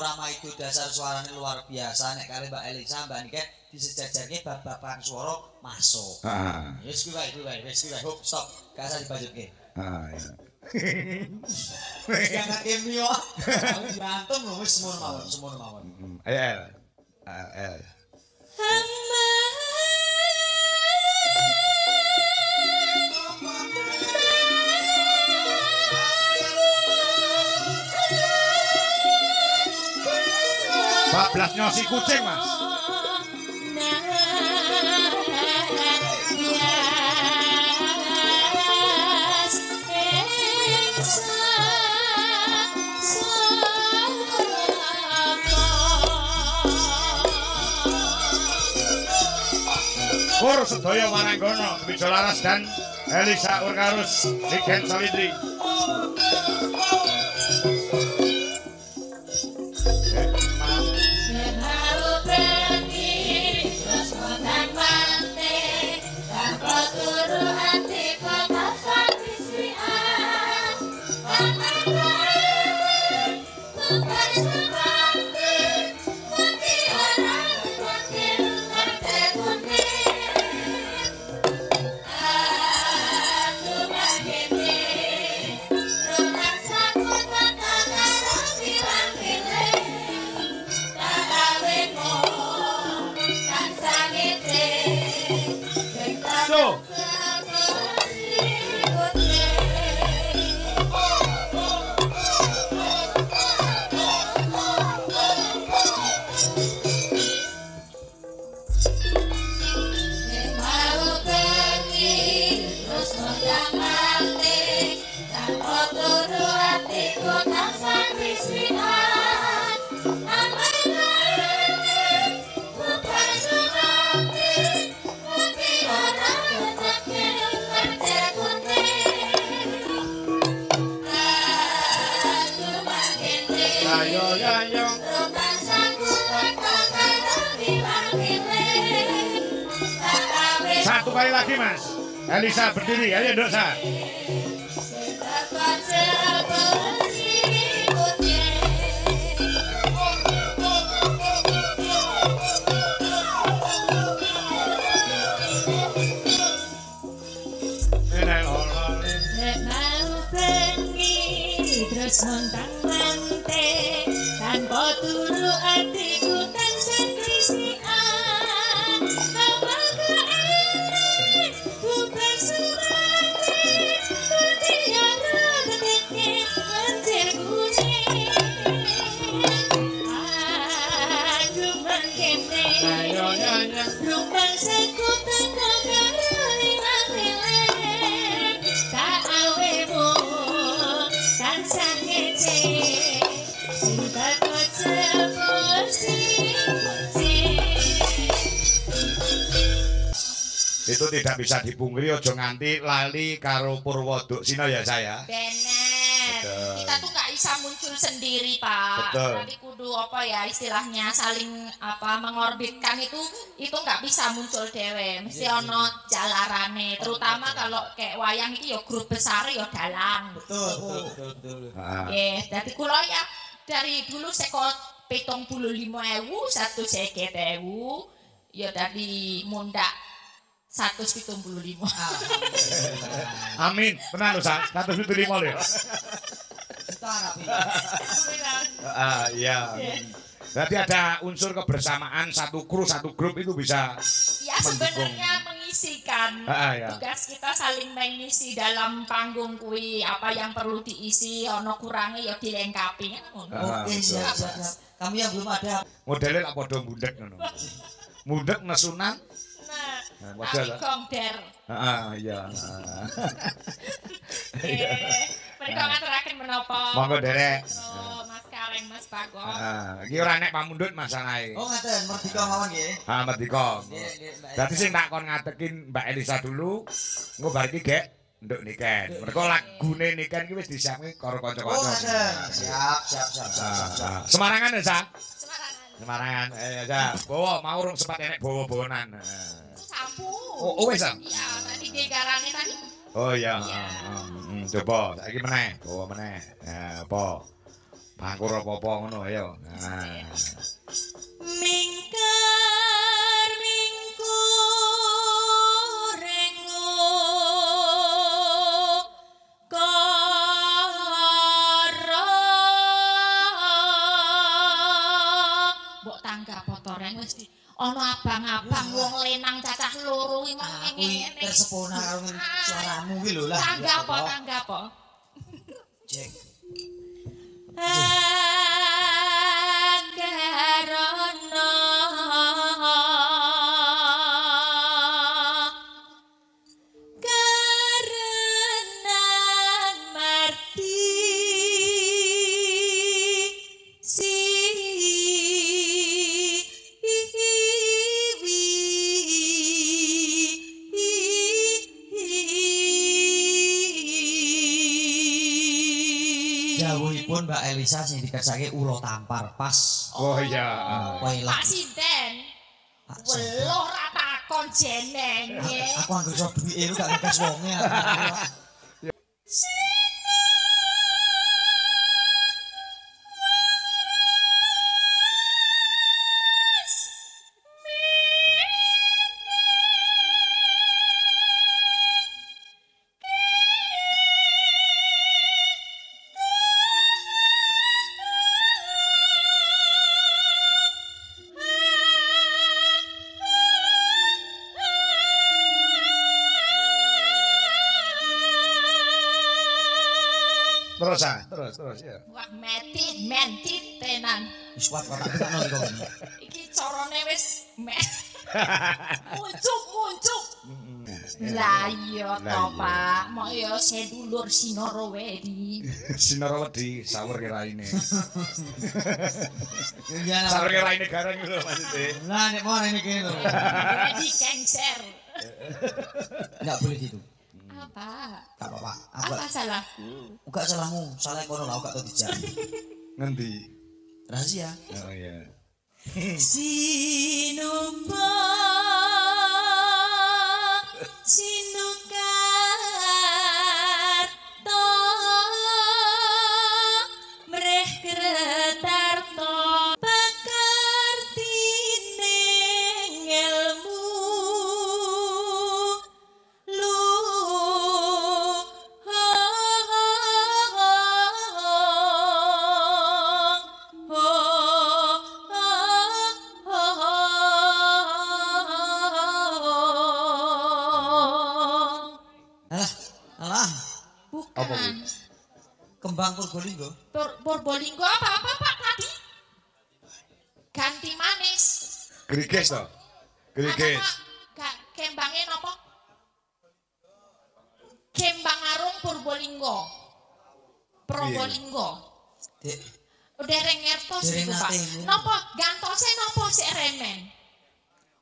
Rama itu dasar suaranya luar biasa nek kali Mbak Elisa Mbak Niken disejajarke bab-baban swara masuk. Wis kuwi wae, wis kuwi wae. Hop, stop. Gak usah dibajuke. Ya. Jangan kemio. Aku berantem lho wis semono mawon. Ayo. Bablas nyosi kucing, Mas. Pur sedaya Wananggono, Wijolaras dan Elisa Urkarus, Niken Sawitri. Satu kali lagi, Mas. Elisa berdiri, ayo dosa. Terus montang mantek tanpa turu atiku tansah krisian mamaku enek ku bersurati mutiara teteke lancir kuning aku mangkene ayo rumah sekutan karo ilang tak awemu tansah itu tidak bisa dipungkiri, ojo nganti lali karo Purwoduk Sina ya saya. Bener. Kita tuh nggak bisa muncul sendiri, Pak. Betul. Nanti kudu apa ya istilahnya saling mengorbitkan itu nggak bisa muncul dewe. Mesti ono jalarane. Terutama kalau kayak wayang itu ya grup besar ya dalang. Betul. Jadi kula ya dari dulu sekot 75.000 150.000 ya tadi mundak 175. Amin, tenang lho, 175 lho. Iya. Berarti ada unsur kebersamaan satu kru, satu grup itu bisa. Ya sebenarnya mengisikan. Ya. Tugas kita saling mengisi dalam panggung kui apa yang perlu diisi, ono kurangnya ya dilengkapi. Oke, siap. Kamu yang belum ada. Modelnya lah podo mundek ngono. Mundek nesunan. Model gongder. Iya. Mereka ngaturaken menapa? Monggo derek. Mas Kaleng, Mas Bagong. Iki ora nek pamundhut masalahe. Oh ngaten, merdeka mawon nggih. Merdeka. Dadi sing tak kon ngatekin Mbak Elisa dulu, engko bar iki gek nduk Niken. Mergo lagune Niken iki wis disiapke karo kanca-kanca. Oh ngaten. Siap. Semarangan ya, Sa? Semarangan. Ya, bawa mau urung sempat enek bawa-bawanan. Sampun. Oh, wis, Sa? Iya, tadi gegarane tadi. Oh iya. Coba saiki meneh, bawa meneh. Apa? Bangkur apa-apa ngono ayo. Nah. Mingkar mingkur rengo karo mbok tanggap potoreng wis ana abang-abang wong lenang cacah loro iki mong ngene. Tersepona karo suaramu kuwi lho lah. Tanggap apa? Cek. Anggarono karenan marti Dawuhipun Mbak Elisa sing dikersake ula tampar pas. Oh iya. Pak Sinten. Weluh ra takon jenenge. Aku anggere iso duwike lu gak ngegas wonge. Terus ya. Wah mentit tenan. Wis kuat kok tak tekno iki kok. Iki carane wis muncuk. Lah iya to, Pak. Mok ya sedulur Sinara Wedi. Sinara Wedi sawer kiraine. Ya. Sawer kiraine gareng lho maksudnya. Lah nek mau ini kene lho. Wedi cancer. Enggak boleh gitu. Apa? Gak apa-apa. Apa salahku? Enggak salahmu, salah kono lah gak tau dijak. Ngendi? Rahasia. Oh iya. Sinumpa sinukarto mreh kretarto pakartine ilmu Bukan. Kembang Purbolinggo. Purbolinggo apa Pak tadi? Ganti manis. Griges to. Griges. Kembangnya napa? Kembang Arung Purbolinggo. Probolinggo. Dek. Dereng ngertos Dereng iku Pak. nate. Napa gantose napa sik remen?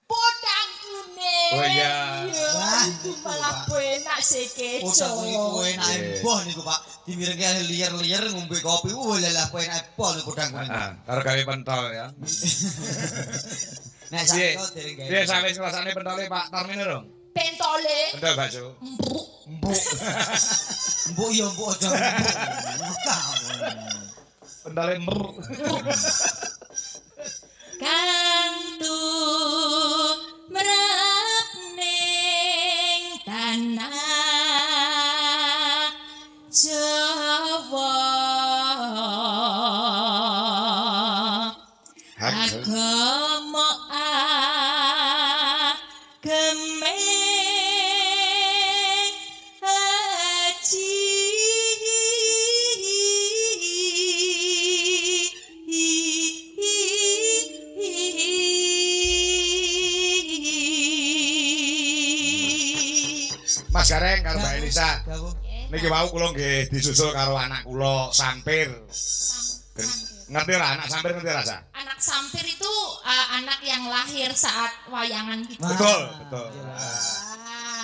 Podang kuning. Oh iya. Wah, Itu malah enak sih keco. Podang kuning kuwi enak embah niku Pak. Dimirengke liyer-liyer ngombe kopi. Lah kuwi enak embah niku podang kuning. Karo gawe pentol ya. Nek sakno dereng gawe. Piye sampe rasane pentole Pak Tarmine dong? Pentole. Pentol bakso. Empuk. Mbuk. Mbuk ya mbuk aja mbuk. Pentole empuk. Kantu merap ning tanah Jawa agama ageme Mas Gareng karo Mbak Elisa. Niki wau kula nggih disusul karo anak kula Sampir. Ngerti ora anak Sampir ngerti rasa? Anak Sampir itu anak yang lahir saat wayangan gitu. Betul, betul.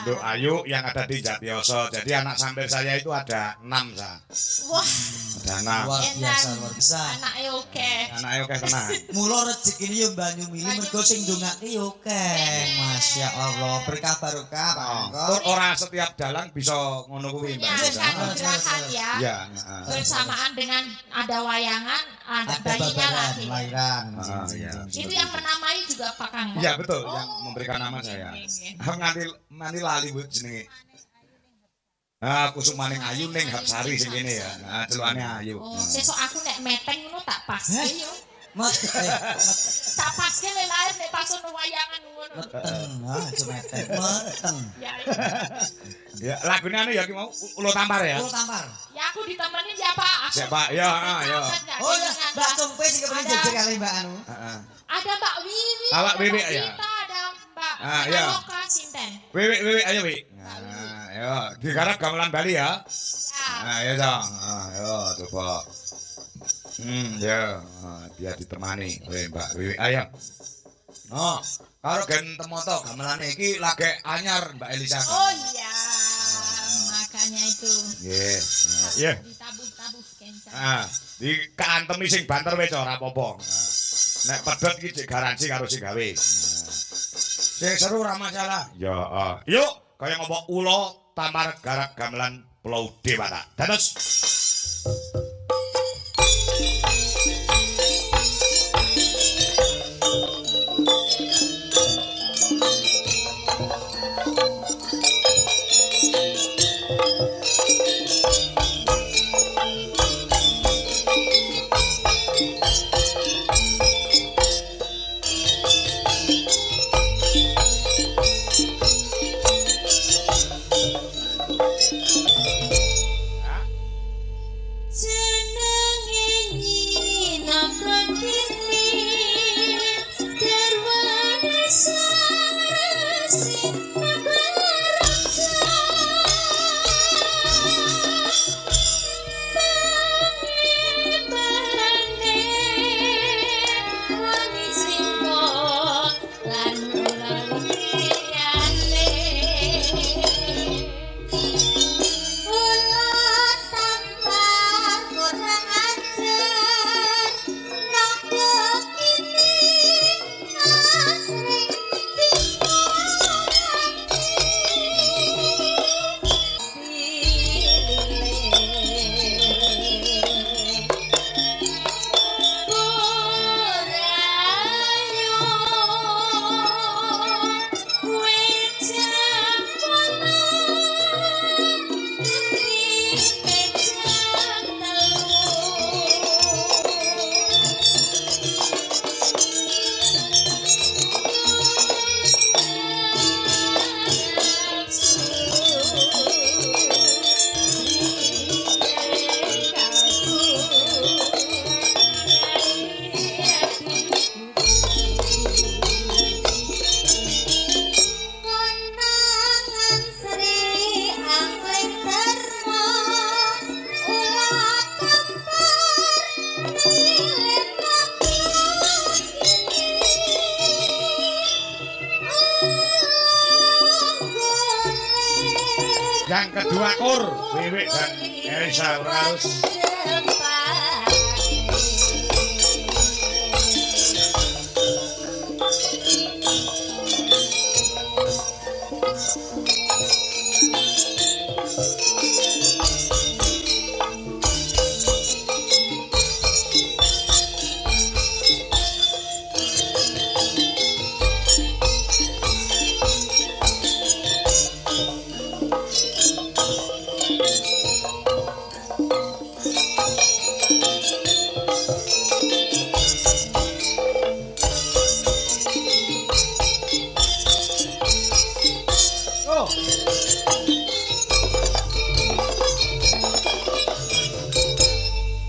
Nduk Ayu yang ada di Jatioso. Jadi anak sampir saya itu ada 6 sa. Wah. Ada 6. Luar biasa, luar biasa. Anake oke. Anake oke tenan. Mula rezekine yo banyu mili mergo sing ndongake yo akeh. Masya Allah, berkah barokah Pak Angkor. Tur ora setiap dalang bisa ngono kuwi Mbak. Gerakan ya. Iya, Bersamaan dengan ada wayangan, ada bayinya lagi. Lahiran. Itu yang menamai juga Pak Kang. Iya betul, yang memberikan nama saya. Nganti lali Bu jenenge. Kusumaning Ayu ning Hapsari sing kene ya. Nah, celukane Ayu. Oh, sesuk aku nek meteng ngono tak paske yo. Tak paske le lahir nek pas ono wayangan ngono. Meteng. Meteng. Ya, lagune anu ya ki mau Ulo Tampar ya. Ulo Tampar. Ya aku ditemenin ya Pak. Siapa? Ya, ya. Oh ya, Mbak Cumpe sing kepengin jejer kali Mbak anu. Ada Mbak Wiwi. Mbak Wiwi ya. Ada Mbak. Ya. Loka Sinten. Wiwi ayo Wi. Ayo, digarap gamelan Bali ya. Ya dong. Ayo coba. Ya, dia ditemani oleh Mbak Wiwi. Ayo. Oh, karo gen temoto gamelane iki lagi anyar Mbak Elisa. Oh iya. Makanya itu. Nggih. Iya. Ditabuh-tabuh kencang. Dikaantemi sing banter wis ora apa-apa. Nek pedhot iki cek garansi karo sing gawe. Sing seru ora masalah. Ya, yuk kaya ngopo Ulo Tampar garap gamelan Pulau Dewata. Dados yang kedua Kur, Wiwi dan Elisa harus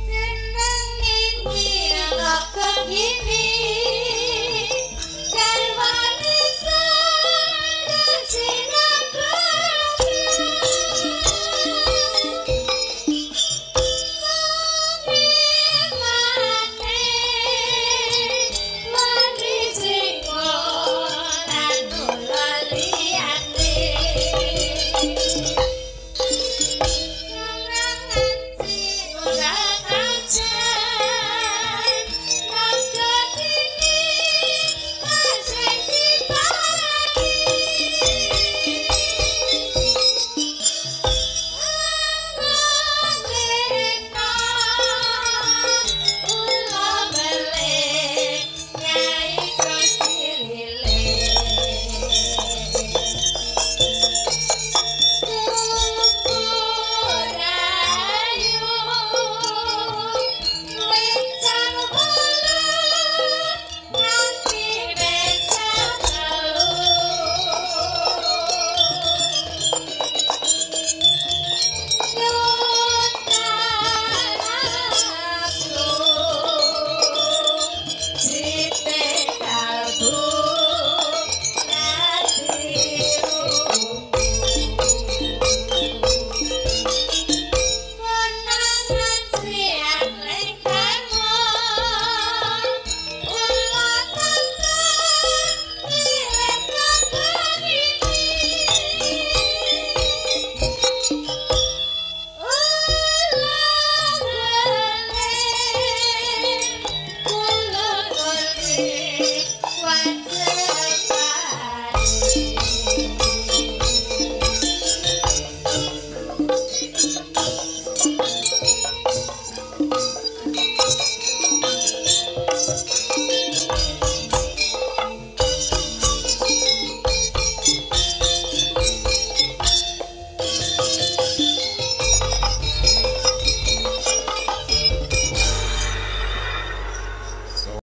Senang ini,